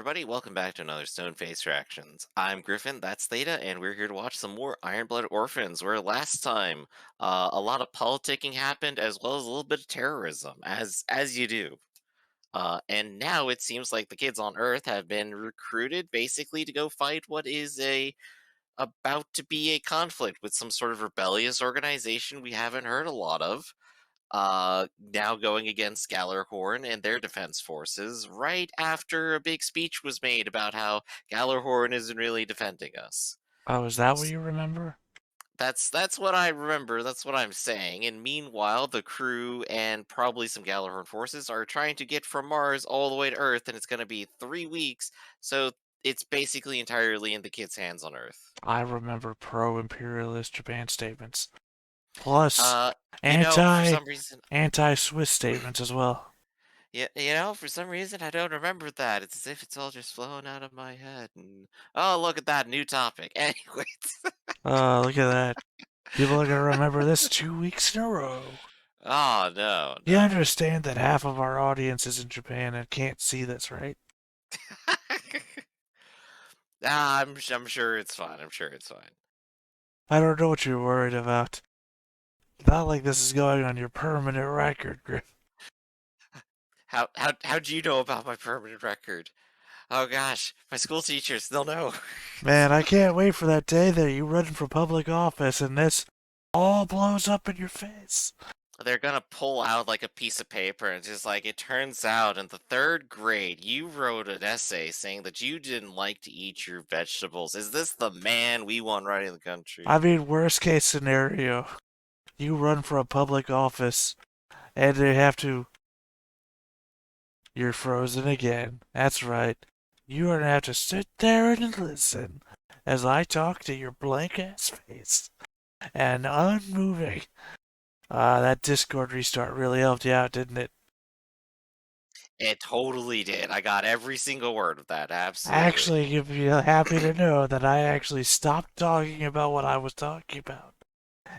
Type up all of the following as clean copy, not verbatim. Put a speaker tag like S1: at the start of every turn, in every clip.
S1: everybody. Welcome back to another Stone Face Reactions. I'm Griffin, that's Theta, and we're here to watch some more Iron Blood Orphans, where last time a lot of politicking happened, as well as a little bit of terrorism, as you do. And now it seems like the kids on Earth have been recruited basically to go fight what is a about to be a conflict with some sort of rebellious organization we haven't heard a lot of, now going against Gallarhorn and their defense forces right after a big speech was made about how Gallarhorn isn't really defending us.
S2: Oh, is that what
S1: S-
S2: you remember?
S1: That's what I remember. That's what I'm saying. And meanwhile, the crew and probably some Gallarhorn forces are trying to get from Mars all the way to Earth, and it's going to be 3 weeks. So it's basically entirely in the kids' hands on Earth.
S2: I remember pro-imperialist Japan statements, plus
S1: Uh, for
S2: anti
S1: some reason,
S2: anti-Swiss statements as well.
S1: yeah, for some reason I don't remember that. It's as if it's all just flowing out of my head. And oh, look at that new topic. Anyways,
S2: Look at that. People are gonna remember this 2 weeks in a row.
S1: oh no,
S2: You
S1: no.
S2: understand that half of our audience is in Japan and can't see this, right?
S1: I'm sure it's fine. I'm sure it's fine.
S2: I don't know what you're worried about. Not like this is going on your permanent record, Griff.
S1: How'd you know about my permanent record? Oh gosh, my school teachers, they'll know.
S2: Man, I can't wait for that day that you run for public office and this all blows up in your face.
S1: They're gonna pull out like a piece of paper and just like it turns out in the third grade you wrote an essay saying that you didn't like to eat your vegetables. Is this the man we want running the country?
S2: I mean, worst case scenario, you run for a public office and they have to. You're frozen again. That's right. You are gonna have to sit there and listen as I talk to your blank ass face and unmoving. That Discord restart really helped you out, didn't it?
S1: It totally did. I got every single word of that. Absolutely.
S2: Actually, you'd be happy to know that I actually stopped talking about what I was talking about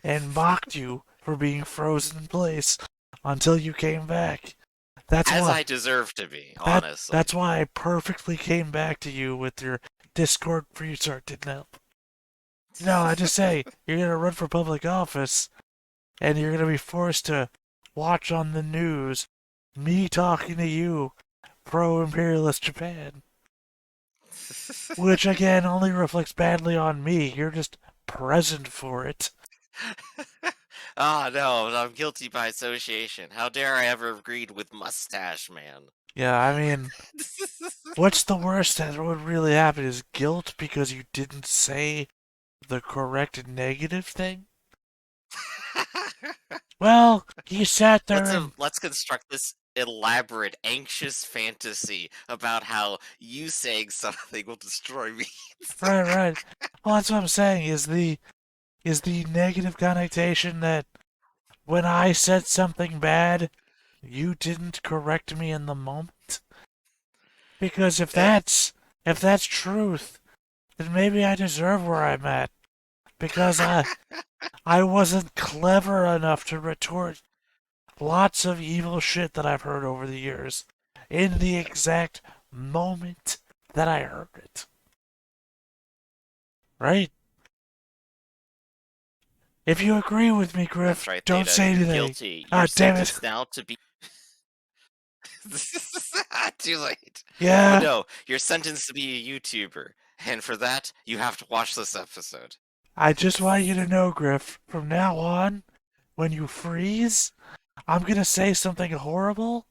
S2: and mocked you for being frozen in place until you came back. That's
S1: As
S2: why.
S1: I deserve to be,
S2: That
S1: honestly.
S2: that's why I perfectly came back to you with your Discord restart didn't help. No, I just say you're gonna run for public office and you're gonna be forced to watch on the news me talking to you, pro-imperialist Japan, which again only reflects badly on me. You're just present for it.
S1: Ah, no, I'm guilty by association. How dare I ever have agreed with Mustache Man?
S2: Yeah, I mean, what's the worst that would really happen is guilt because you didn't say the correct negative thing? Well, you sat there and
S1: Let's construct this elaborate, anxious fantasy about how you saying something will destroy me.
S2: right. Well, that's what I'm saying is the negative connotation that when I said something bad, you didn't correct me in the moment. Because if
S1: Eh,
S2: that's truth, then maybe I deserve where I'm at. Because I wasn't clever enough to retort lots of evil shit that I've heard over the years in the exact moment that I heard it. Right? If you agree with me,
S1: That's
S2: Griff,
S1: right,
S2: don't
S1: Theta.
S2: say
S1: You're
S2: anything.
S1: guilty. You're
S2: Ah, damn it.
S1: sentenced now to be. Too late. Oh
S2: Yeah,
S1: no, you're sentenced to be a YouTuber, and for that, you have to watch this episode.
S2: I just want you to know, Griff, from now on, when you freeze, I'm gonna say something horrible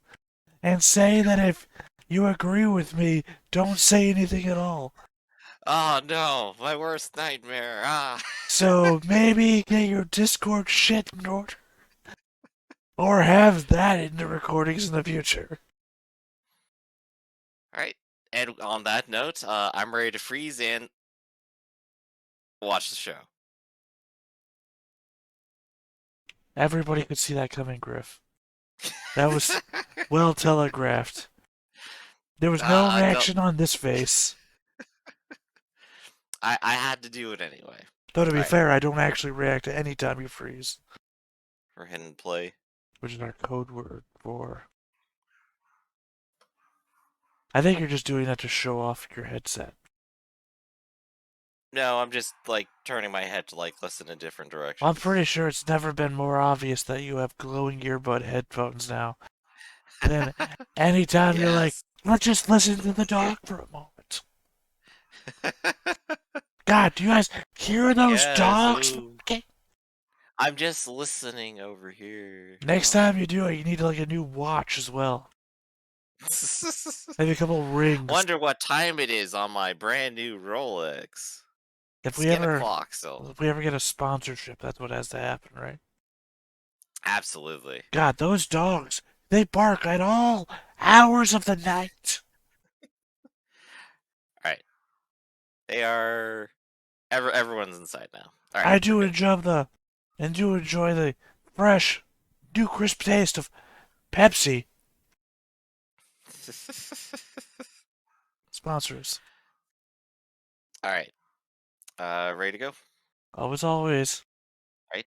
S2: and say that if you agree with me, don't say anything at all.
S1: Oh no, my worst nightmare. Ah.
S2: So maybe get your Discord shit in order. Or have that in the recordings in the future.
S1: Alright. And on that note, I'm ready to freeze and watch the show.
S2: Everybody could see that coming, Griff. That was well telegraphed. There was no
S1: No,
S2: reaction on this face.
S1: I had to do it anyway.
S2: Though to be
S1: Alright,
S2: fair, I don't actually react to any time you freeze,
S1: we're hitting play.
S2: which is our code word for I think you're just doing that to show off your headset.
S1: No, I'm just like turning my head to like listen in different
S2: I'm pretty
S1: directions.
S2: sure it's never been more obvious that you have glowing earbud headphones now than anytime you're like,
S1: Yes.
S2: let's just listen to the dog for a moment. God, do you guys hear those
S1: Yes.
S2: dogs?
S1: Ooh.
S2: Okay.
S1: I'm just listening over here.
S2: Next time you do it, you need like a new watch as well. Maybe a couple rings.
S1: Wonder what time it is on my brand new Rolex.
S2: If we
S1: Skin
S2: ever
S1: o'clock still.
S2: if we ever get a sponsorship, that's what has to happen, right?
S1: Absolutely.
S2: God, those dogs, they bark at all hours of the night.
S1: Alright. They are everyone's inside now. Alright,
S2: I
S1: we're
S2: do
S1: good.
S2: enjoy the fresh, new crisp taste of Pepsi. Sponsors.
S1: Alright. Ready to go?
S2: Always.
S1: Right?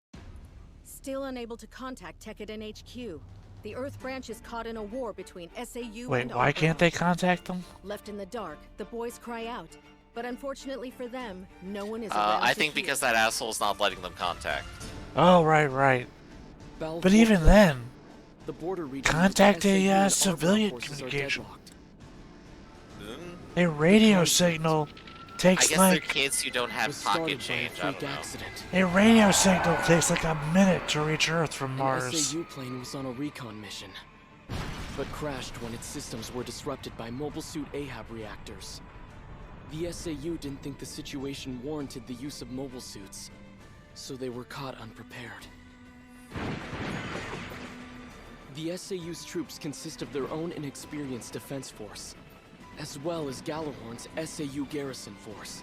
S3: Still unable to contact Tekkadan HQ. The Earth branch is caught in a war between SAU
S2: Wait,
S3: and
S2: why can't
S3: Arbor.
S2: they contact them?
S3: Left in the dark, the boys cry out. But unfortunately for them, no one is around
S1: I
S3: to
S1: think
S3: hear.
S1: because that asshole's not letting them contact.
S2: Oh, right.
S4: Valve
S2: But even
S4: Force,
S2: then,
S4: the border region
S2: contact
S4: between SAU
S2: a
S4: and
S2: civilian
S4: Arbor forces are
S2: communication.
S4: deadlocked.
S2: a radio
S4: conflict
S2: signal
S1: I
S2: takes
S1: guess they're
S2: like
S1: kids who don't have
S4: Was
S1: pocket
S4: started by a
S1: change. I
S4: freak
S1: don't know.
S4: accident.
S2: a radio signal takes like a minute to reach Earth from
S4: An
S2: Mars.
S4: SAU plane was on a recon mission, but crashed when its systems were disrupted by Mobile Suit Ahab reactors. The SAU didn't think the situation warranted the use of mobile suits, so they were caught unprepared. The SAU's troops consist of their own inexperienced defense force, as well as Galahorn's SAU garrison force.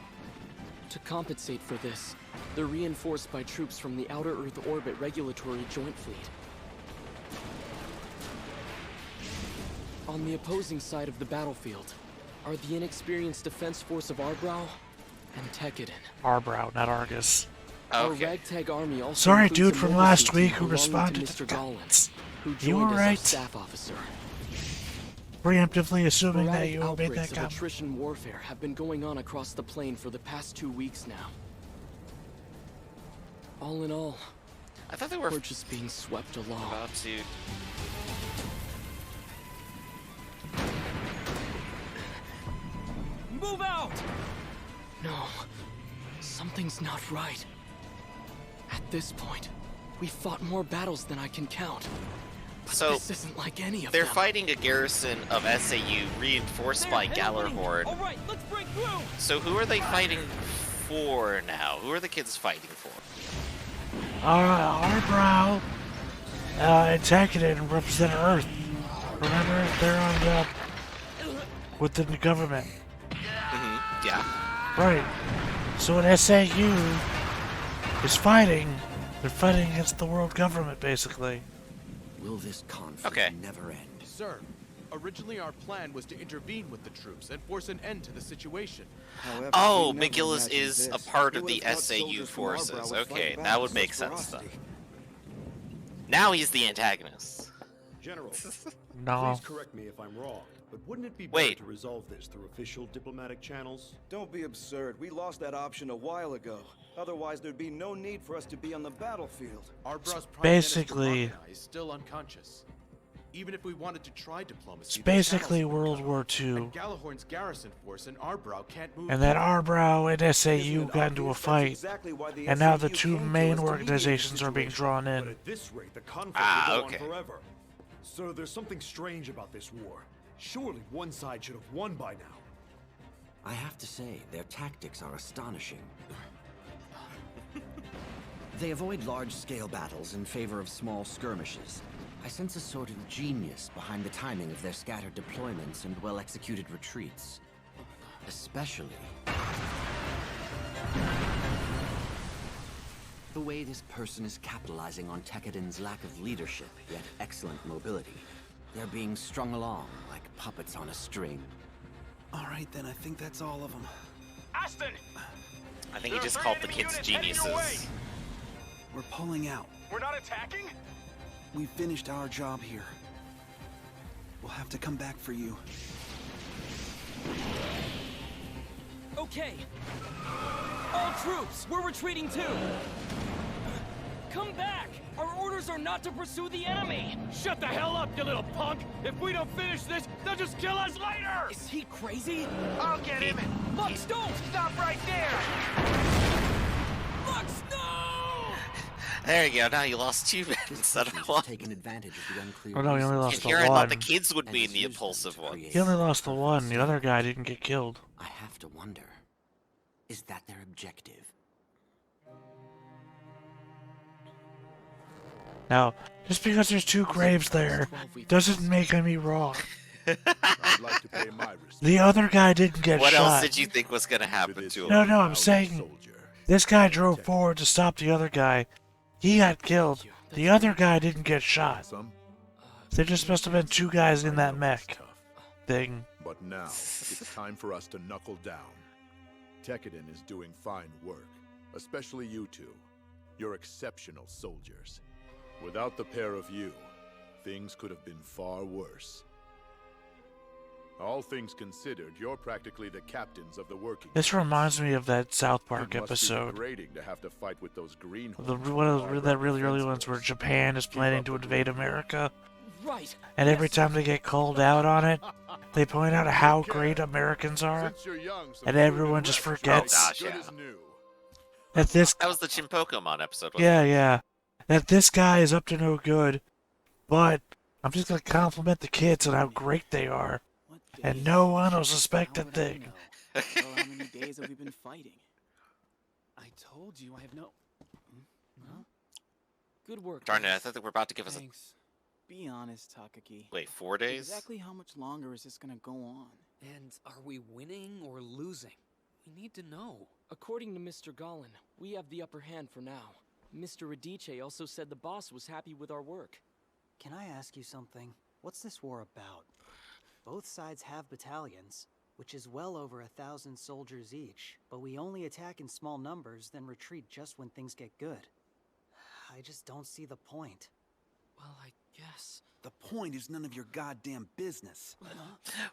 S4: To compensate for this, they're reinforced by troops from the Outer Earth Orbit Regulatory Joint Fleet. On the opposing side of the battlefield are the inexperienced defense force of Arbrow and Tekkadan.
S2: Arbrow, not Argus.
S4: Our
S1: Okay.
S4: ragtag army also
S2: Sorry,
S4: includes
S2: dude
S4: a
S2: from
S4: mobile
S2: last
S4: suit
S2: week
S4: team
S2: who
S4: belonging
S2: responded
S4: to
S2: to
S4: Mr.
S2: the
S4: Gollin,
S2: comments.
S4: who
S2: You
S4: joined
S2: were
S4: as our
S2: right.
S4: staff officer.
S2: Preemptively assuming that
S4: Sporadic
S2: you made
S4: outbreaks
S2: that
S4: of
S2: comment.
S4: attrition warfare have been going on across the plane for the past 2 weeks now. All in all,
S1: I thought they were
S4: we're just being swept along.
S1: about to.
S4: Move out! No, something's not right. At this point, we've fought more battles than I can count. But
S1: So,
S4: this isn't like any of
S1: They're
S4: them.
S1: fighting a garrison of SAU reinforced by Galahorn.
S4: Alright, let's break through!
S1: So who are they fighting for now? Who are the kids fighting for?
S2: Arbrow and Tekkadan represent Earth. Remember, they're on within the government.
S1: Yeah.
S2: Right. So when SAU is fighting, they're fighting against the world government, basically.
S5: Will this conflict
S1: Okay.
S5: never end?
S6: Sir, originally our plan was to intervene with the troops and force an end to the situation.
S5: However,
S1: Oh,
S5: we never
S1: McGillis
S5: imagined
S1: is a
S5: this.
S1: part
S5: Who
S1: of
S5: would
S1: the
S5: have thought
S1: SAU
S5: soldiers from Arbrow
S1: forces.
S5: would fight
S1: Okay,
S5: back
S1: that
S5: with
S1: would make
S5: such
S1: sense then.
S5: ferocity?
S1: Now he's the antagonist.
S7: General,
S2: No.
S7: please correct me if I'm wrong, but wouldn't it be better
S1: Wait.
S7: to resolve this through official diplomatic channels?
S8: Don't be absurd. We lost that option a while ago. Otherwise, there'd be no need for us to be on the battlefield.
S6: Arbrow's prime
S2: basically-
S6: minister Markana is still unconscious. Even if we wanted to try diplomacy,
S2: It's
S6: the
S2: basically
S6: channels would
S2: World
S6: cut
S2: War
S6: off,
S2: II.
S6: and Galahorn's garrison force in Arbrow can't move.
S2: And that Arbrow and
S8: Isn't
S2: SAU
S8: it
S2: got into a
S8: obvious? That's
S2: fight.
S8: exactly why the
S2: And now the
S8: SAU
S2: two
S8: came to
S2: main
S8: us to mediate the
S2: organizations are being
S8: situation.
S2: drawn
S7: But
S2: in.
S7: at this rate, the conflict
S1: Ah,
S7: will go
S1: okay.
S7: on forever. So there's something strange about this war. Surely one side should have won by now.
S5: I have to say, their tactics are astonishing. They avoid large-scale battles in favor of small skirmishes. I sense a sort of genius behind the timing of their scattered deployments and well-executed retreats. Especially the way this person is capitalizing on Tekkadan's lack of leadership, yet excellent mobility. They're being strung along like puppets on a string.
S8: All right, then. I think that's all of them.
S9: Aston!
S1: I think he just called the kids geniuses.
S8: We're pulling out.
S9: We're not attacking?
S8: We finished our job here. We'll have to come back for you.
S4: Okay. All troops, we're retreating too. Come back! Our orders are not to pursue the enemy!
S9: Shut the hell up, you little punk! If we don't finish this, they'll just kill us later!
S4: Is he crazy?
S9: I'll get him!
S4: Lux, don't!
S9: Stop right there!
S4: Lux, no!
S1: There you go. Now you lost 2 men instead of 1.
S5: Taken advantage of the unclear.
S2: Oh no, he only
S1: And
S2: lost the
S1: here I thought
S2: one.
S1: the kids would be the impulsive one.
S2: He only lost the one. The other guy didn't get killed.
S5: I have to wonder, is that their objective?
S2: Now, just because there's 2 graves there doesn't make me wrong.
S6: I'd like to pay my respects
S2: The other guy didn't get
S1: What
S2: shot.
S1: else did you think was going to happen to him?
S2: No, I'm saying this guy drove forward to stop the other guy. He got killed. The other guy didn't get shot.
S6: Some,
S2: There just must have been 2 guys in that mech thing.
S6: but now it's time for us to knuckle down. Tekkadan is doing fine work, especially you two. You're exceptional soldiers. Without the pair of you, things could have been far worse. All things considered, you're practically the captains of the working.
S2: This reminds me of that South Park
S6: It must be
S2: episode.
S6: degrading to have to fight with those green
S2: One of that really early ones where Japan is planning to invade America.
S4: Right.
S2: And every time they get called out on it, they point out how great Americans are.
S6: Since you're young, some
S2: And
S6: food
S2: everyone just
S6: wretched
S2: forgets
S6: are
S1: gosh,
S6: good
S1: yeah.
S6: as new.
S2: that this
S1: That was the Pokemon episode, wasn't
S2: yeah, that this guy is up to no good. But I'm just gonna compliment the kids on how great they are. And no one will suspect a thing.
S10: Well, how many days have we been fighting? I told you I have no... Huh?
S4: Good work.
S1: Darn it, I
S4: guys.
S1: thought they were about to give us a...
S10: Thanks. Be honest, Takaki.
S1: Wait, 4 days?
S10: Exactly how much longer is this gonna go on?
S11: And are we winning or losing? We need to know.
S4: According to Mr. Gollin, we have the upper hand for now. Mr. Radice also said the boss was happy with our work.
S12: Can I ask you something? What's this war about? Both sides have battalions, which is well over 1,000 soldiers each, but we only attack in small numbers, then retreat just when things get good. I just don't see the point.
S11: Well, I guess.
S13: The point is none of your goddamn business.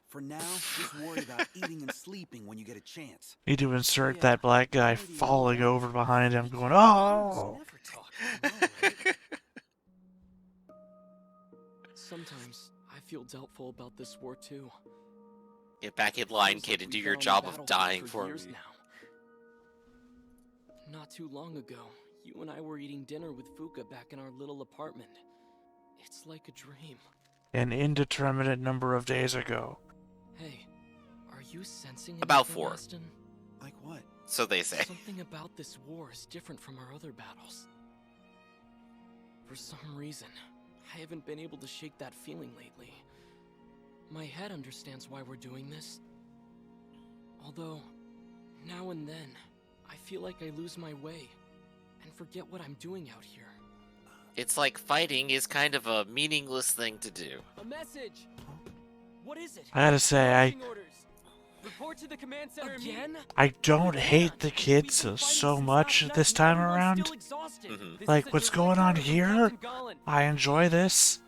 S13: For now, just worry about eating and sleeping when you get a chance.
S2: Need to insert that black guy falling over behind him going, oh!
S11: Never talk.
S4: Sometimes I feel doubtful about this war too.
S1: Get back in line, kid, and do your job of dying for me.
S4: Now. Not too long ago, you and I were eating dinner with Fuka back in our little apartment. It's like a dream.
S2: An indeterminate number of days ago.
S4: Hey, are you sensing
S1: About
S4: anything,
S1: 4.
S4: Aston?
S13: Like what?
S1: So they say.
S4: Something about this war is different from our other battles. For some reason, I haven't been able to shake that feeling lately. My head understands why we're doing this. Although, now and then, I feel like I lose my way and forget what I'm doing out here.
S1: It's like fighting is kind of a meaningless thing to do.
S4: A message! What is it?
S2: I gotta say,
S4: Report to the command center again?
S2: I don't hate the kids so much this time around. Like, what's going on here? I enjoy this.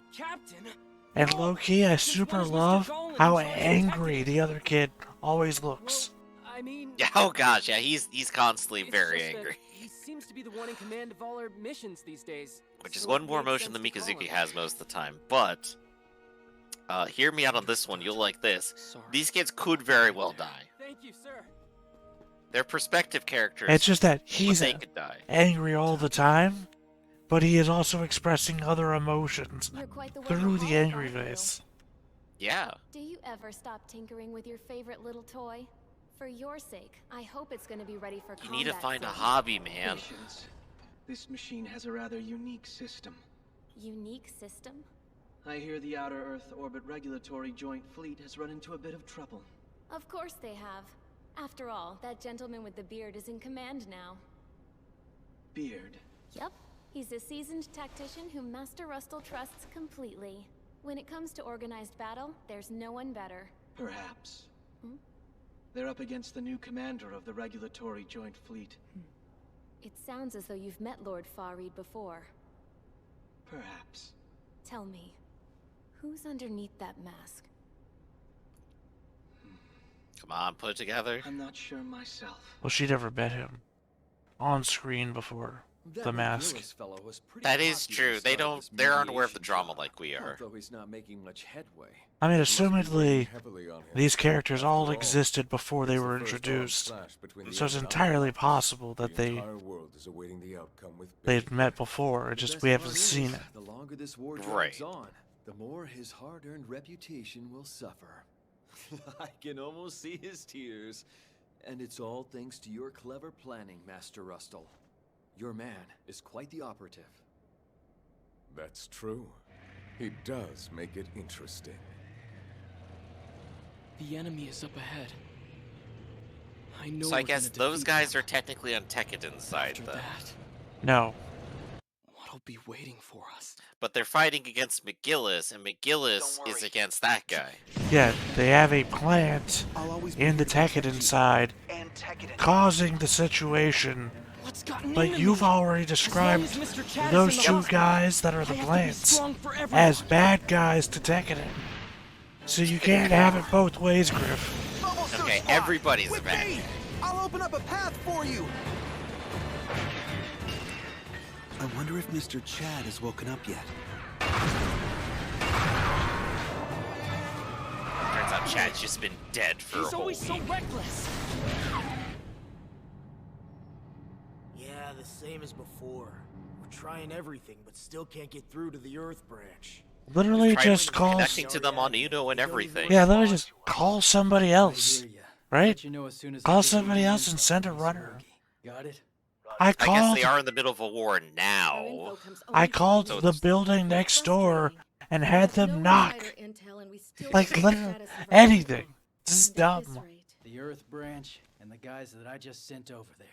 S2: And low-key, I super love how angry the other kid always looks.
S4: I mean...
S1: Yeah, oh gosh, yeah, he's constantly very angry.
S4: He seems to be the one in command of all our missions these days.
S1: Which is one more emotion than Mikazuki has most of the time, but... hear me out on this one, you'll like this.
S4: Sorry.
S1: These kids could very well die.
S4: Thank you, sir.
S1: They're perspective characters.
S2: It's just that
S1: but
S2: he's
S1: they could die.
S2: angry all the time, but he is also expressing other emotions through the angry face.
S1: Yeah.
S14: Do you ever stop tinkering with your favorite little toy? For your sake, I hope it's going to be ready for
S1: You
S14: combat
S1: need to find a
S14: soon.
S1: hobby, man.
S15: Patience. This machine has a rather unique system.
S14: Unique system?
S15: I hear the Outer Earth Orbit Regulatory Joint Fleet has run into a bit of trouble.
S14: Of course they have. After all, that gentleman with the beard is in command now.
S15: Beard.
S14: Yep. He's a seasoned tactician who Master Rustle trusts completely. When it comes to organized battle, there's no one better.
S15: Perhaps.
S14: Hmm?
S15: They're up against the new commander of the Regulatory Joint Fleet.
S14: It sounds as though you've met Lord Farid before.
S15: Perhaps.
S14: Tell me, who's underneath that mask?
S1: Come on, put it together.
S15: I'm not sure myself.
S2: Well, she never met him on screen before the mask.
S1: That is true. They aren't aware of the drama like we are.
S16: Although he's not making much headway.
S2: I mean,
S16: It must be weighing
S2: assumedly,
S16: heavily on him.
S2: these characters
S16: After
S2: all
S16: all,
S2: existed before they
S16: it's
S2: were
S16: the first armed
S2: introduced,
S16: clash between the
S2: so it's
S16: Empire.
S2: entirely possible that
S16: The entire world is awaiting the outcome with
S2: they've
S16: bated
S2: met
S16: breath.
S2: before.
S8: The
S2: Just
S8: best
S2: we haven't
S8: part is,
S2: seen it.
S8: The longer this war drags
S1: Right.
S8: on, the more his hard-earned reputation will suffer. I can almost see his tears. And it's all thanks to your clever planning, Master Rustle. Your man is quite the operative.
S16: That's true. He does make it interesting.
S4: The enemy is up ahead. I know
S1: So I
S4: we're
S1: guess
S4: gonna
S1: those
S4: defeat
S1: guys
S4: them.
S1: are technically on Tekkadan's side,
S4: After
S1: though.
S4: that,
S2: No.
S4: what'll be waiting for us?
S1: But they're fighting against McGillis, and McGillis is against that guy.
S2: Yeah, they have a plant in the Tekkadan side causing the situation,
S4: What's gotten
S2: but
S4: into
S2: you've
S4: me?
S2: already
S4: As long
S2: described
S4: as Mr. Chad is
S2: those
S4: in the
S2: two
S4: hospital,
S2: guys that are the
S4: I have to be
S2: plants
S4: strong for everyone.
S2: as bad guys to Tekkadan. So you can't have it both ways, Griff.
S1: Okay, everybody's a bad guy.
S13: I'll open up a path for you. I wonder if Mr. Chad has woken up yet.
S1: Turns out Chad's just been dead for a
S10: He's
S1: whole
S10: always so
S1: week.
S10: reckless.
S17: Yeah, the same as before. We're trying everything, but still can't get through to the Earth branch.
S2: Literally
S1: Try
S2: just call.
S1: connecting to them on Uno and everything.
S2: Yeah, let me just call somebody else, right?
S10: Let you know as soon as I
S2: Call
S10: get
S2: somebody
S10: any
S2: else and
S10: info
S2: send a
S10: on this
S2: runner.
S10: rookie. Got it?
S2: I
S1: I guess
S2: called.
S1: they are in the middle of a war now.
S2: I called the building next door and had them knock. Like literally anything. This is dumb.
S10: The Earth branch and the guys that I just sent over there.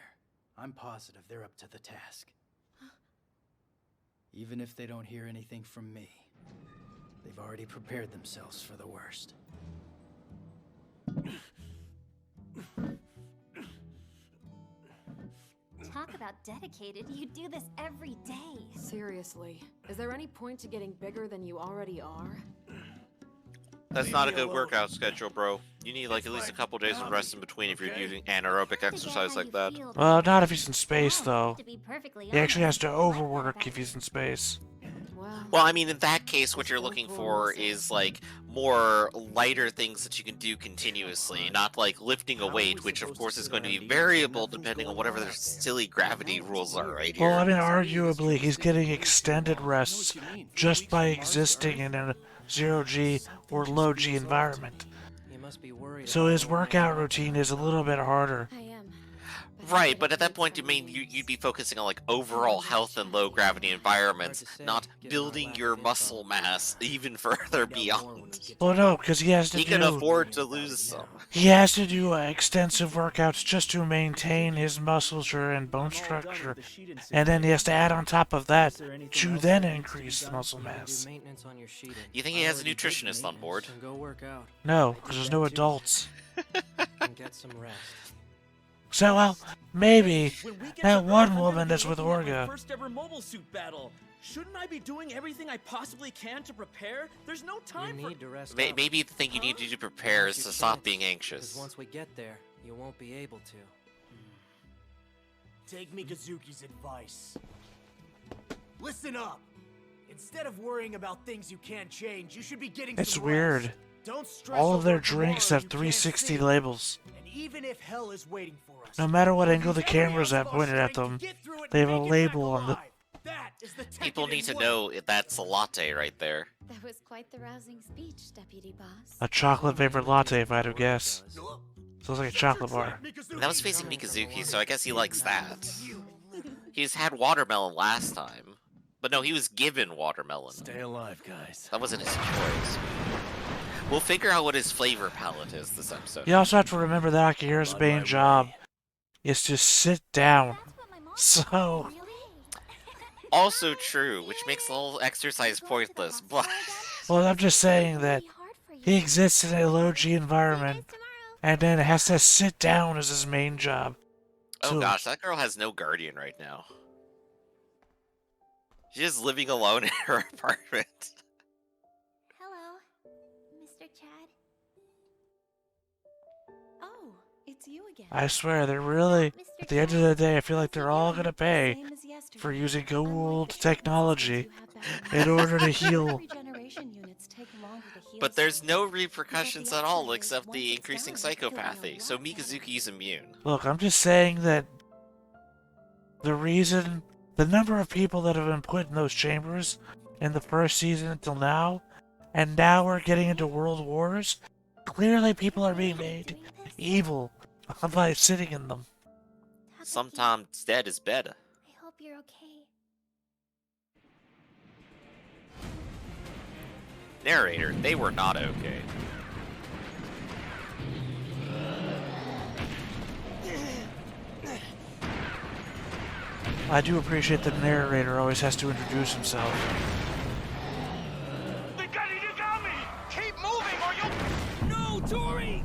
S10: I'm positive they're up to the task. Even if they don't hear anything from me, they've already prepared themselves for the worst.
S14: Talk about dedicated. You do this every day.
S3: Seriously, is there any point to getting bigger than you already are?
S1: That's not a good workout schedule, bro. You need like at least a couple days of rest in between if you're using anaerobic exercise like that.
S2: Well, not if he's in space, though. He actually has to overwork if he's in space.
S1: Well, I mean, in that case, what you're looking for is like more lighter things that you can do continuously, not like lifting a weight, which of course is going to be variable depending on whatever their silly gravity rules are right here.
S2: Well, I mean, arguably, he's getting extended rests just by existing in a zero-G or low-G environment.
S10: You must be worried.
S2: So his workout routine is a little bit harder.
S1: Right, but at that point, you'd be focusing on like overall health in low gravity environments, not building your muscle mass even further beyond.
S2: Well, no, because he has to
S1: He can afford to lose some.
S2: He has to do extensive workouts just to maintain his musculature and bone structure, and then he has to add on top of that to then increase the muscle mass.
S1: You think he has a nutritionist on board?
S10: Go work out.
S2: No, because there's no adults.
S10: And get some rest.
S2: So, well, maybe that one woman that's with Orga.
S9: First ever mobile suit battle. Shouldn't I be doing everything I possibly can to prepare? There's no time for.
S10: To rest
S1: Maybe the thing you need to do to prepare is to stop being anxious.
S10: Once we get there, you won't be able to.
S17: Take Mikazuki's advice. Listen up. Instead of worrying about things you can't change, you should be getting
S2: It's
S17: some
S2: weird.
S17: rest. Don't stress
S2: All of their
S17: over tomorrow
S2: drinks have
S17: you can't
S2: 360
S17: see.
S2: labels.
S17: And even if hell is waiting for us,
S2: No matter what angle the camera's at pointed at them, they have a label on the.
S1: People need to know if that's a latte right there.
S14: That was quite the rousing speech, Deputy Boss.
S2: A chocolate flavored latte, if I had to guess. Sounds like a chocolate bar.
S1: That was facing Mikazuki, so I guess he likes that. He's had watermelon last time. But no, he was given watermelon.
S9: Stay alive, guys.
S1: That wasn't his choice. We'll figure out what his flavor palette is this episode.
S2: You also have to remember that Akira's main job is to sit down. So.
S1: Also true, which makes the whole exercise pointless, but...
S2: Well, I'm just saying that he exists in a low G environment and then has to sit down as his main job.
S1: Oh
S2: So-
S1: gosh, that girl has no guardian right now. She's just living alone in her apartment.
S14: Hello, Mr. Chad. it's you again.
S2: I swear, they're really, at the end of the day, I feel like they're all gonna pay for using old technology in order to heal.
S1: But there's no repercussions at all except the increasing psychopathy, so Mikazuki's immune.
S2: Look, I'm just saying that the number of people that have been put in those chambers in the first season until now, and now we're getting into World Wars, clearly people are being made evil by sitting in them.
S1: Sometimes dead is better.
S14: I hope you're okay.
S1: Narrator, they were not okay.
S2: I do appreciate the narrator always has to introduce himself.
S17: You got me! Keep moving or you'll... No, Tori!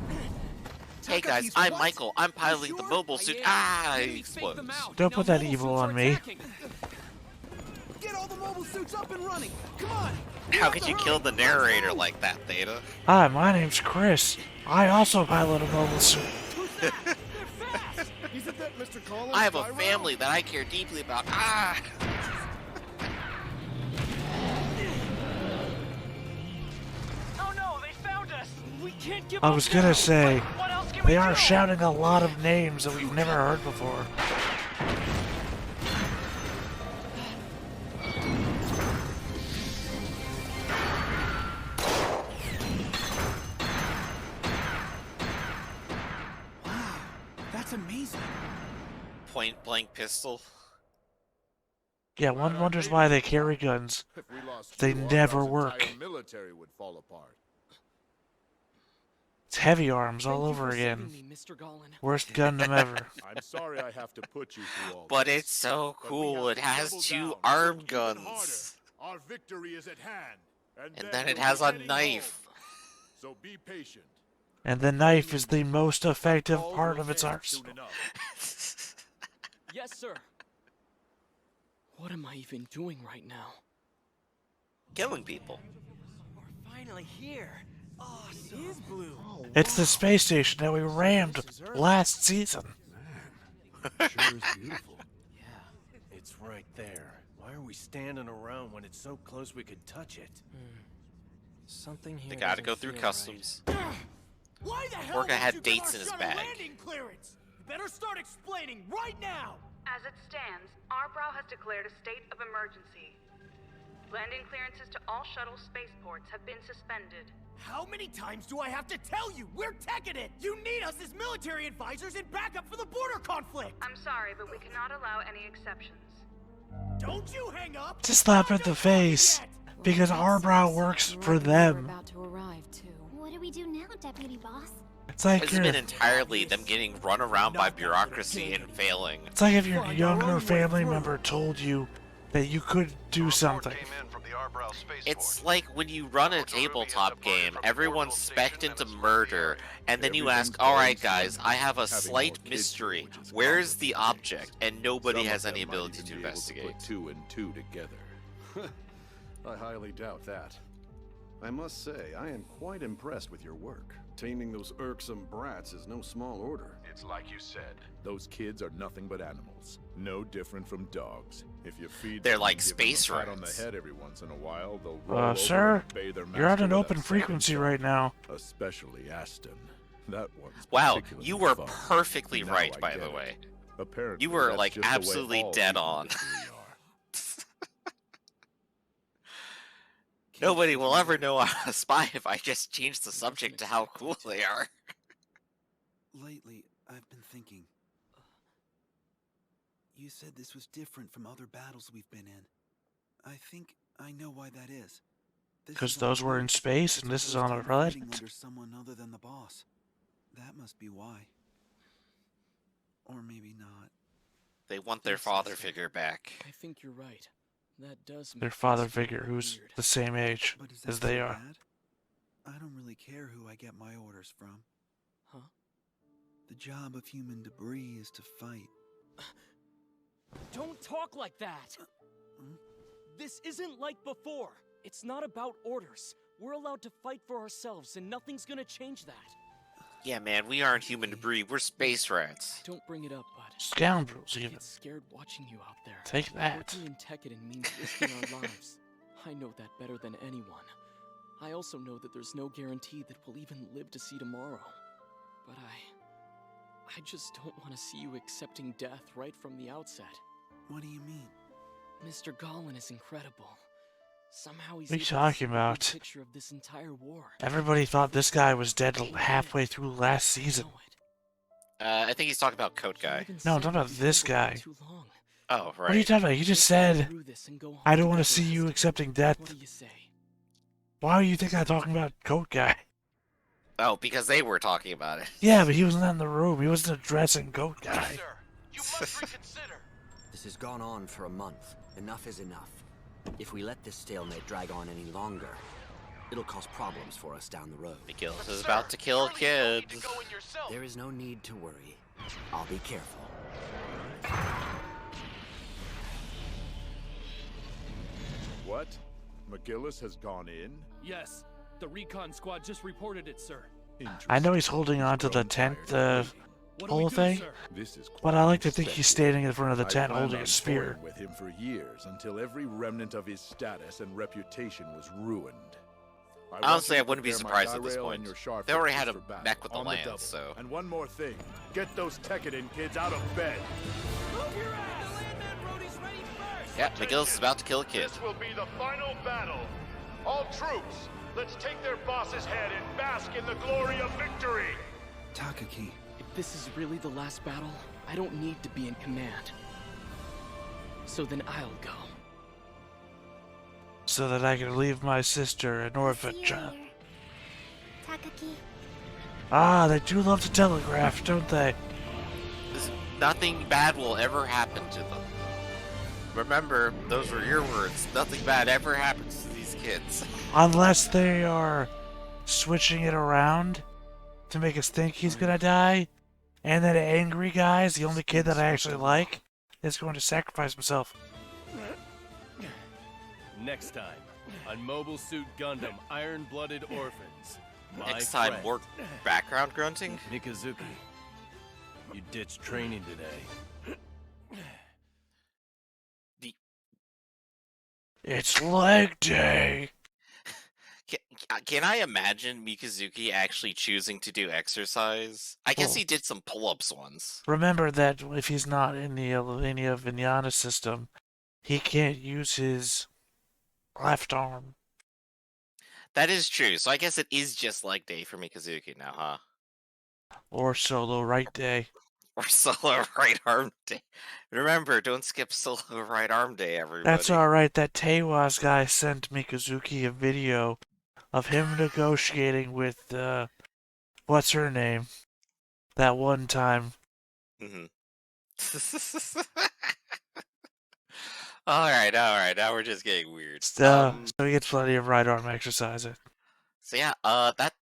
S1: Hey guys, I'm Michael. I'm piloting the mobile suit. He explodes.
S2: Don't put that evil on me.
S17: Get all the mobile suits up and running! Come on!
S1: How could you kill the narrator like that, Theta?
S2: Hi, my name's Chris. I also pilot a mobile suit.
S6: Isn't that Mr. Collins?
S1: I have a family that I care deeply about.
S17: Oh no, they found us! We can't give
S2: I
S17: up
S2: was gonna
S17: now.
S2: say,
S17: What else can
S2: they
S17: we
S2: are
S17: do?
S2: shouting a lot of names that we've never heard before.
S13: That's amazing.
S1: Point blank pistol.
S2: Yeah, one wonders why they carry guns.
S6: If we lost
S2: They
S6: you,
S2: never
S6: our
S2: work.
S6: entire military would fall apart.
S2: It's heavy arms all over again. Worst Gundam ever.
S6: I'm sorry I have to put you through all
S1: But
S6: this.
S1: it's so
S6: But we
S1: cool.
S6: have
S1: It
S6: to
S1: has
S6: double
S1: 2
S6: down,
S1: arm
S6: work even
S1: guns.
S6: harder. Our victory is at hand.
S1: And then it
S6: we'll
S1: has
S6: be
S1: a
S6: heading
S1: knife.
S6: home. So be patient.
S2: And the knife is the most effective part of its
S6: Soon
S2: arsenal.
S6: enough.
S4: Yes, sir. What am I even doing right now?
S1: Killing people.
S17: We're finally here. Awesome. It is blue.
S2: It's the space station that we rammed last season.
S18: Sure is beautiful. Yeah, it's right there. Why are we standing around when it's so close we could touch it?
S4: Something here.
S1: They gotta
S4: doesn't
S1: go through
S4: feel
S1: customs.
S17: Why the hell
S1: Orca
S17: won't
S1: had
S17: you
S1: dates
S17: give
S1: in
S17: our
S1: his
S17: shuttle
S1: bag.
S17: landing clearance? You better start explaining right now.
S19: As it stands, Arbrow has declared a state of emergency. Landing clearances to all shuttle spaceports have been suspended.
S17: How many times do I have to tell you? We're Tekkadan! You need us as military advisors and backup for the border conflict!
S19: I'm sorry, but we cannot allow any exceptions.
S17: Don't you hang up!
S2: It's a slap at the face. Because Arbrow works for them.
S3: About to arrive too.
S14: What do we do now, Deputy Boss?
S2: It's like
S1: It's
S2: you're,
S1: been entirely them getting run around by bureaucracy and failing.
S2: it's like if your younger family member told you that you could do something.
S1: It's like when you run a tabletop game, everyone's spec'd into murder, and then you ask, alright guys, I have a slight mystery. Where's the object? And nobody has any ability to investigate.
S6: Put 2 and 2 together.
S20: I highly doubt that. I must say, I am quite impressed with your work. Taming those irksome brats is no small order.
S6: It's like you said. Those kids are nothing but animals. No different from dogs. If you feed
S1: They're
S6: them
S1: like
S6: and give
S1: space
S6: them a pat on the
S1: rats.
S6: head every once in a while, they'll roll over
S2: Sir,
S6: and obey their
S2: you're on
S6: master
S2: an
S6: without
S2: open
S6: a
S2: frequency
S6: second
S2: right now.
S6: thought. Especially Aston. That one's
S1: Wow,
S6: particularly
S1: you were
S6: fun.
S1: perfectly
S6: Now
S1: right,
S6: I
S1: by
S6: get
S1: the
S6: it.
S1: way.
S6: Apparently,
S1: You were
S6: that's
S1: like
S6: just the way
S1: absolutely
S6: all
S1: dead
S6: people
S1: on.
S6: are.
S1: Nobody will ever know I'm a spy if I just change the subject to how cool they are.
S13: Lately, I've been thinking. You said this was different from other battles we've been in. I think I know why that is. This
S2: Because
S13: is on
S2: those were in
S13: Earth,
S2: space
S13: as
S2: and this is
S13: opposed
S2: on
S13: to
S2: a
S13: fighting
S2: planet.
S13: under someone other than the boss. That must be why. Or maybe not.
S1: They want their father figure back.
S4: I think you're right. That does
S2: Their
S4: make
S2: father
S4: things feel
S2: figure who's
S4: weird.
S2: the same age
S13: But is
S2: as
S13: that
S2: they
S13: so
S2: are.
S13: bad? I don't really care who I get my orders from.
S4: Huh?
S13: The job of human debris is to fight.
S4: Don't talk like that! This isn't like before. It's not about orders. We're allowed to fight for ourselves, and nothing's gonna change that.
S1: Yeah, man, we aren't human debris. We're space rats.
S4: Don't bring it up, bud.
S2: Scoundrels,
S4: I
S2: even.
S4: get scared watching you out there.
S2: Take that.
S4: Working in Tekkadan means risking our lives. I know that better than anyone. I also know that there's no guarantee that we'll even live to see tomorrow. But I just don't want to see you accepting death right from the outset.
S13: What do you mean?
S4: Mr. Gollin is incredible. Somehow he's
S2: What are you
S4: able to
S2: talking
S4: see the big
S2: about?
S4: picture of this entire war.
S2: Everybody thought this guy was dead halfway through last season.
S1: I think he's talking about Coat Guy.
S2: No, I'm talking about this guy.
S1: Oh, right.
S2: What are you talking about? You just said, I don't want to see you accepting death.
S4: What do you say?
S2: Why do you think I'm talking about Coat Guy?
S1: Oh, because they were talking about it.
S2: Yeah, but he was not in the room. He wasn't addressing Goat Guy.
S5: This has gone on for a month. Enough is enough. If we let this stalemate drag on any longer, it'll cause problems for us down the road.
S1: McGillis is about to kill kids.
S5: There is no need to worry. I'll be careful.
S6: What? McGillis has gone in?
S4: Yes, the recon squad just reported it, sir.
S2: I know he's holding on to the tent whole thing, but I like to think he's standing in front of the tent holding a spear.
S6: With him for years until every remnant of his status and reputation was ruined.
S1: Honestly, I wouldn't be surprised at this point. They already had a mech with the
S6: on
S1: land,
S6: double.
S1: so...
S6: And one more thing. Get those Tekkadan kids out of bed.
S1: Yeah, McGillis is about to kill a kid.
S7: This will be the final battle. All troops, let's take their boss's head and bask in the glory of victory.
S13: Takaki.
S4: If this is really the last battle, I don't need to be in command. So then I'll go.
S2: So that I can leave my sister an orphan child.
S14: Takaki.
S2: Ah, they do love to telegraph, don't they?
S1: Nothing bad will ever happen to them. Remember, those were your words. Nothing bad ever happens to these kids.
S2: Unless they are switching it around to make us think he's gonna die, and that angry guy is the only kid that I actually like, is going to sacrifice himself.
S18: Next time, on Mobile Suit Gundam Iron-Blooded Orphans.
S1: Next time, more background grunting?
S18: Mikazuki, you ditched training today.
S2: It's leg day!
S1: Can I imagine Mikazuki actually choosing to do exercise? I guess he did some pull-ups once.
S2: Remember that if he's not in the Linear Vinyana system, he can't use his left arm.
S1: That is true, so I guess it is just leg day for Mikazuki now, huh?
S2: Or solo right day.
S1: Or solo right arm day. Remember, don't skip solo right arm day, everybody.
S2: That's alright, that Tewas guy sent Mikazuki a video of him negotiating with, what's her name? That one time.
S1: Mm-hmm. Alright, now we're just getting weird.
S2: So he gets plenty of right arm exercising.
S1: So yeah,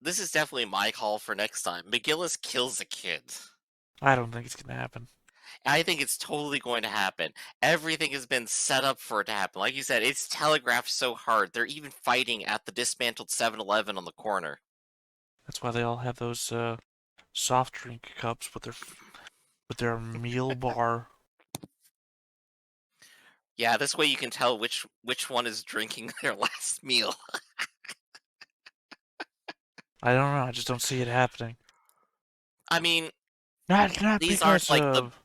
S1: this is definitely my call for next time. McGillis kills a kid.
S2: I don't think it's gonna happen.
S1: I think it's totally going to happen. Everything has been set up for it to happen. Like you said, it's telegraphed so hard. They're even fighting at the dismantled 7-Eleven on the corner.
S2: That's why they all have those soft drink cups with their meal bar.
S1: Yeah, this way you can tell which one is drinking their last meal.
S2: I don't know. I just don't see it happening.
S1: I mean,
S2: not
S1: these
S2: because
S1: aren't like
S2: of,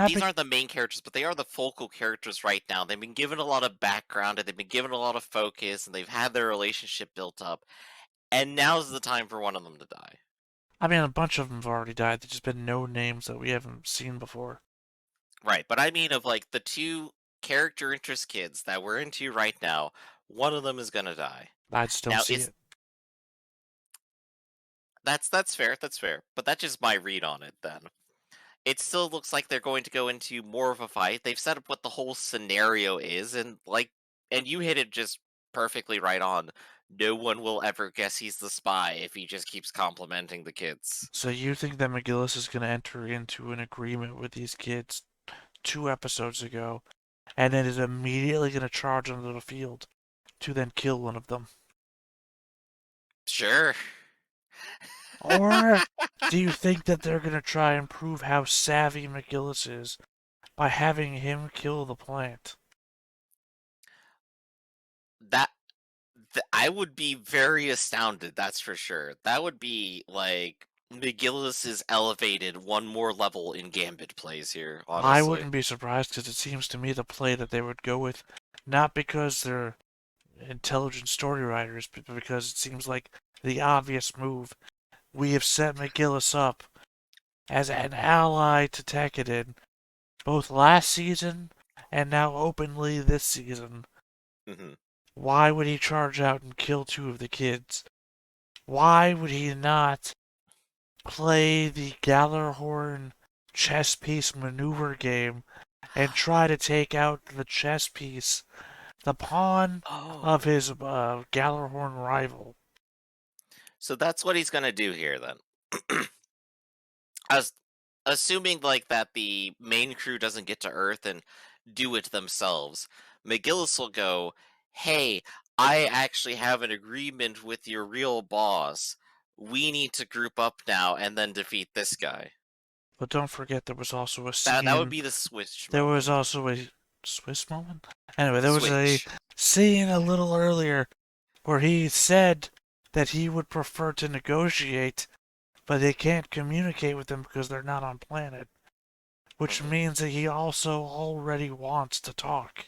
S1: these aren't the main characters, but they are the focal characters right now. They've been given a lot of background, and they've been given a lot of focus, and they've had their relationship built up. And now's the time for one of them to die.
S2: I mean, a bunch of them have already died. There's just been no names that we haven't seen before.
S1: Right, but I mean of like the two character interest kids that we're into right now, one of them is gonna die.
S2: I just don't see it.
S1: That's fair, but that's just my read on it then. It still looks like they're going to go into more of a fight. They've set up what the whole scenario is, and you hit it just perfectly right on. No one will ever guess he's the spy if he just keeps complimenting the kids.
S2: So you think that McGillis is going to enter into an agreement with these kids 2 episodes ago, and then is immediately going to charge onto the field to then kill one of them?
S1: Sure.
S2: Or do you think that they're going to try and prove how savvy McGillis is by having him kill the plant?
S1: That I would be very astounded, that's for sure. That would be like McGillis is elevated one more level in Gambit plays here,
S2: I
S1: honestly.
S2: wouldn't be surprised because it seems to me the play that they would go with, not because they're intelligent story writers, but because it seems like the obvious move. We have set McGillis up as an ally to Tekkadan, both last season and now openly this season.
S1: Mm-hmm.
S2: Why would he charge out and kill two of the kids? Why would he not play the Gallarhorn chess piece maneuver game and try to take out the chess piece, the pawn of his Gallarhorn rival?
S1: So that's what he's gonna do here then. As assuming like that the main crew doesn't get to Earth and do it themselves, McGillis will go, "Hey, I actually have an agreement with your real boss. We need to group up now and then defeat this guy."
S2: But don't forget there was also a
S1: That would
S2: scene.
S1: be the switch
S2: There
S1: moment.
S2: was also a Swiss moment? Anyway, there was a
S1: Switch.
S2: scene a little earlier where he said that he would prefer to negotiate, but they can't communicate with them because they're not on planet. Which means that he also already wants to talk.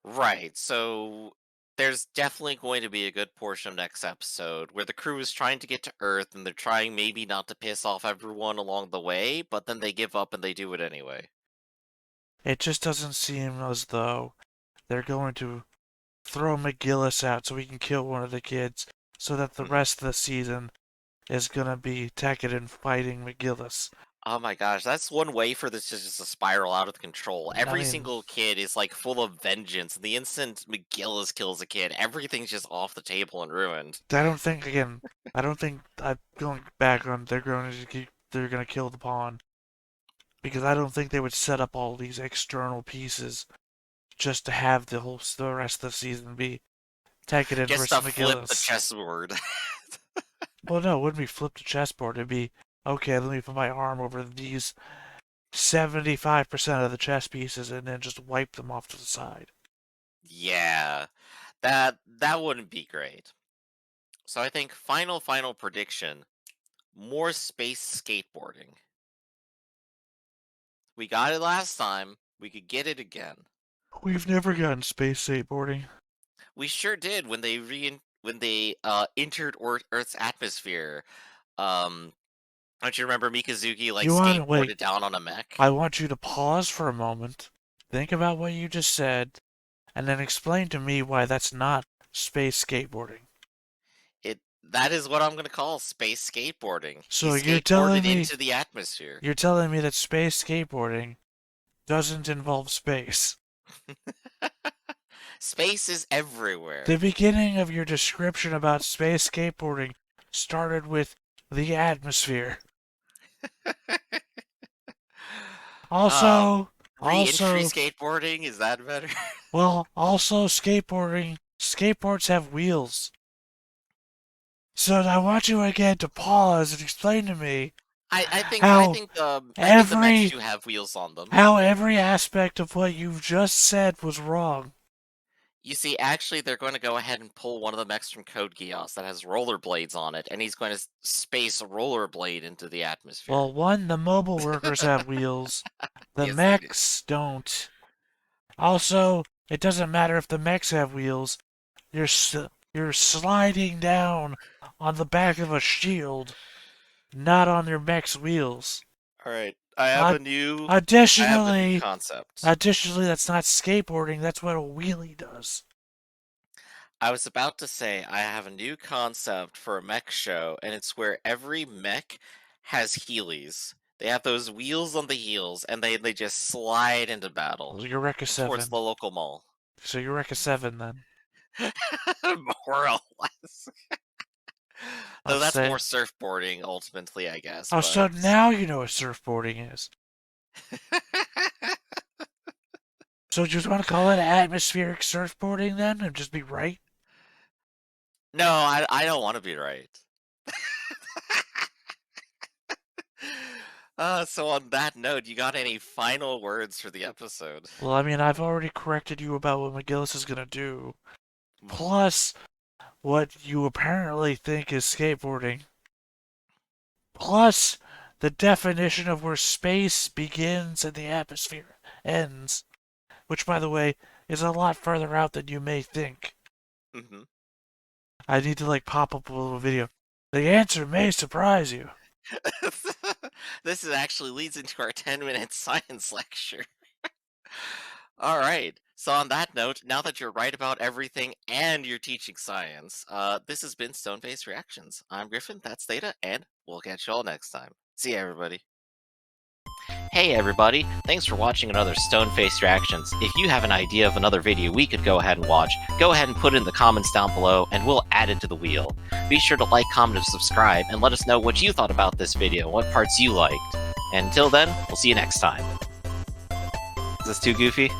S1: Right, so there's definitely going to be a good portion of next episode where the crew is trying to get to Earth and they're trying maybe not to piss off everyone along the way, but then they give up and they do it anyway.
S2: It just doesn't seem as though they're going to throw McGillis out so he can kill one of the kids, so that the rest of the season is gonna be Tekkadan fighting McGillis.
S1: Oh my gosh, that's one way for this to just spiral out of control. Every
S2: mean-
S1: single kid is like full of vengeance. The instant McGillis kills a kid, everything's just off the table and ruined.
S2: I don't think I'm going back on they're gonna kill the pawn. Because I don't think they would set up all these external pieces just to have the rest of the season be Tekkadan
S1: Just
S2: versus
S1: to flip the
S2: McGillis.
S1: chessboard.
S2: Well, no, it wouldn't be flip the chessboard. It'd be, okay, let me put my arm over these 75% of the chess pieces and then just wipe them off to the side.
S1: Yeah, that wouldn't be great. So I think final prediction, more space skateboarding. We got it last time, we could get it again.
S2: We've never gotten space skateboarding.
S1: We sure did when they entered Earth's atmosphere. Don't you remember Mikazuki skateboarded down on a mech?
S2: I want you to pause for a moment, think about what you just said, and then explain to me why that's not space skateboarding.
S1: That is what I'm gonna call space skateboarding.
S2: So
S1: he
S2: you're telling
S1: skateboarded
S2: me
S1: into the atmosphere.
S2: You're telling me that space skateboarding doesn't involve space.
S1: Space is everywhere.
S2: The beginning of your description about space skateboarding started with the atmosphere. Also,
S1: re-entry skateboarding, is that better?
S2: Well, also skateboards have wheels. So I want you again to pause and explain to me
S1: I think the mechs do have wheels on them.
S2: how every aspect of what you've just said was wrong.
S1: You see, actually, they're going to go ahead and pull one of the mechs from Code Geass that has rollerblades on it, and he's going to space a rollerblade into the atmosphere.
S2: Well, one, the mobile workers have wheels. The
S1: Yes,
S2: mechs don't. Also, it doesn't matter if the mechs have wheels. You're sliding down on the back of a shield, not on your mech's wheels.
S1: All right, I have a new concept.
S2: Additionally, that's not skateboarding. That's what a wheelie does.
S1: I was about to say I have a new concept for a mech show, and it's where every mech has heelys. They have those wheels on the heels, and they just slide into battle.
S2: Eureka 7.
S1: Towards the local mall.
S2: So Eureka 7 then.
S1: More or less. Though that's more surfboarding, ultimately, I guess.
S2: Oh, so now you know what surfboarding is. So do you want to call it atmospheric surfboarding then, and just be right?
S1: No, I don't want to be right. So on that note, you got any final words for the episode?
S2: Well, I mean, I've already corrected you about what McGillis is gonna do. Plus, what you apparently think is skateboarding. Plus, the definition of where space begins and the atmosphere ends. Which, by the way, is a lot further out than you may think.
S1: Mm-hmm.
S2: I need to, like, pop up a little video. The answer may surprise you.
S1: This actually leads into our 10-minute science lecture. All right. So on that note, now that you're right about everything and you're teaching science, this has been Stoneface Reactions. I'm Griffin, that's Theta, and we'll catch you all next time. See ya, everybody. Hey everybody, thanks for watching another Stoneface Reactions. If you have an idea of another video we could go ahead and watch, go ahead and put it in the comments down below and we'll add it to the wheel. Be sure to like, comment, and subscribe, and let us know what you thought about this video, what parts you liked. And until then, we'll see you next time. Is this too goofy?